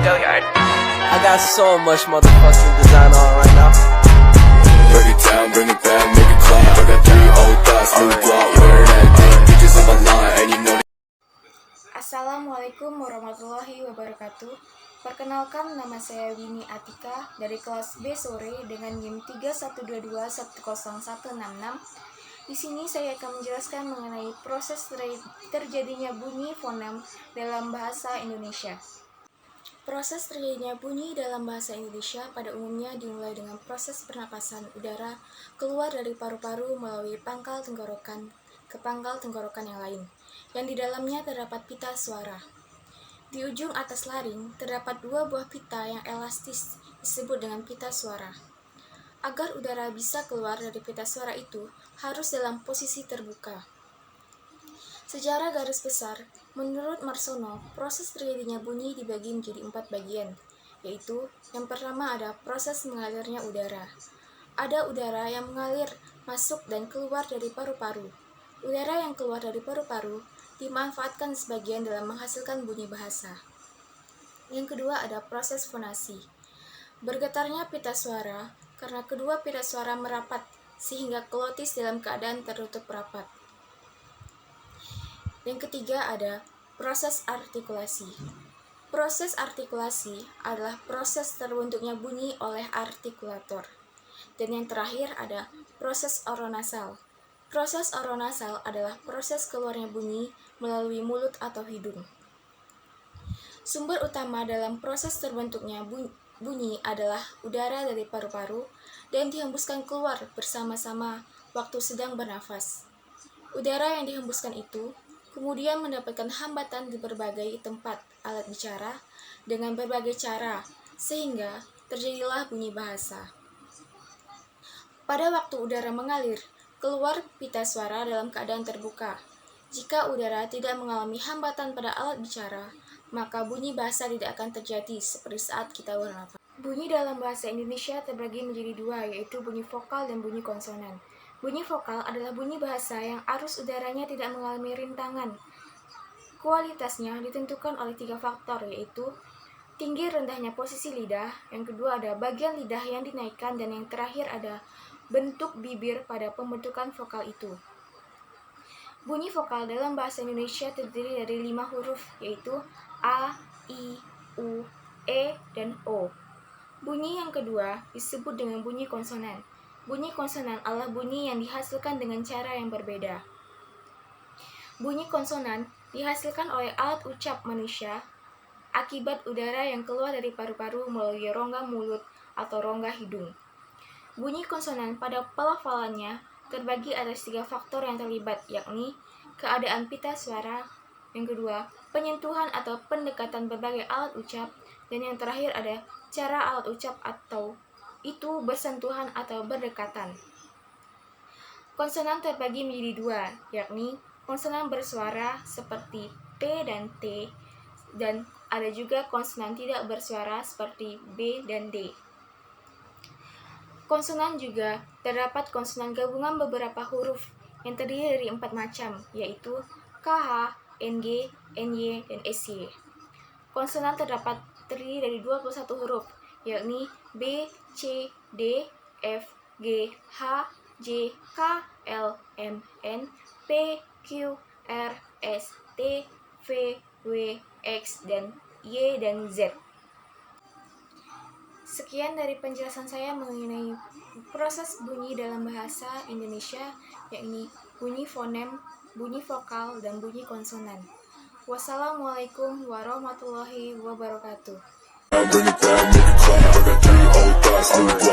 I got so much motherfucking design on right now. Break it down, bring it back, make it clap. I got 3 old thoughts, new block, wear that thing. Bitches on my line, and you know. Assalamualaikum warahmatullahi wabarakatuh. Perkenalkan, nama saya Winnie Atika dari kelas B sore dengan NIM 312210166. Di sini saya akan menjelaskan mengenai proses terjadinya bunyi fonem dalam bahasa Indonesia. Proses terjadinya bunyi dalam bahasa Indonesia pada umumnya dimulai dengan proses pernapasan udara keluar dari paru-paru melalui pangkal tenggorokan ke pangkal tenggorokan yang lain, yang di dalamnya terdapat pita suara. Di ujung atas laring terdapat 2 buah pita yang elastis disebut dengan pita suara. Agar udara bisa keluar dari pita suara itu harus dalam posisi terbuka. Secara garis besar, menurut Marsono, proses terjadinya bunyi dibagi menjadi 4 bagian, yaitu yang pertama ada proses mengalirnya udara. Ada udara yang mengalir masuk dan keluar dari paru-paru. Udara yang keluar dari paru-paru dimanfaatkan sebagian dalam menghasilkan bunyi bahasa. Yang kedua ada proses fonasi. Bergetarnya pita suara karena kedua pita suara merapat sehingga glotis dalam keadaan tertutup rapat. Yang ketiga ada proses artikulasi. Proses artikulasi adalah proses terbentuknya bunyi oleh artikulator. Dan yang terakhir ada proses oronasal. Proses oronasal adalah proses keluarnya bunyi melalui mulut atau hidung. Sumber utama dalam proses terbentuknya bunyi adalah udara dari paru-paru dan dihembuskan keluar bersama-sama waktu sedang bernafas. Udara yang dihembuskan itu kemudian mendapatkan hambatan di berbagai tempat alat bicara dengan berbagai cara, sehingga terjadilah bunyi bahasa. Pada waktu udara mengalir, keluar pita suara dalam keadaan terbuka. Jika udara tidak mengalami hambatan pada alat bicara, maka bunyi bahasa tidak akan terjadi seperti saat kita bernafas. Bunyi dalam bahasa Indonesia terbagi menjadi 2, yaitu bunyi vokal dan bunyi konsonan. Bunyi vokal adalah bunyi bahasa yang arus udaranya tidak mengalami rintangan. Kualitasnya ditentukan oleh 3 faktor, yaitu tinggi rendahnya posisi lidah, yang kedua ada bagian lidah yang dinaikkan, dan yang terakhir ada bentuk bibir pada pembentukan vokal itu. Bunyi vokal dalam bahasa Indonesia terdiri dari 5 huruf, yaitu A, I, U, E, dan O. Bunyi yang kedua disebut dengan bunyi konsonan. Bunyi konsonan adalah bunyi yang dihasilkan dengan cara yang berbeda. Bunyi konsonan dihasilkan oleh alat ucap manusia akibat udara yang keluar dari paru-paru melalui rongga mulut atau rongga hidung. Bunyi konsonan pada pelafalannya terbagi atas 3 faktor yang terlibat, yakni keadaan pita suara, yang kedua penyentuhan atau pendekatan berbagai alat ucap, dan yang terakhir ada cara alat ucap atau itu bersentuhan atau berdekatan. Konsonan terbagi menjadi 2, yakni konsonan bersuara seperti P dan T, dan ada juga konsonan tidak bersuara seperti B dan D. Konsonan juga terdapat konsonan gabungan beberapa huruf yang terdiri dari 4 macam, yaitu KH, NG, NY, dan SY. Konsonan terdapat terdiri dari 21 huruf, yakni B, C, D, F, G, H, J, K, L, M, N, P, Q, R, S, T, V, W, X, dan Y dan Z. Sekian dari penjelasan saya mengenai proses bunyi dalam bahasa Indonesia, yakni bunyi fonem, bunyi vokal, dan bunyi konsonan. Wassalamualaikum warahmatullahi wabarakatuh. Bring it back, make it clap. I got 3 old thoughts, new block.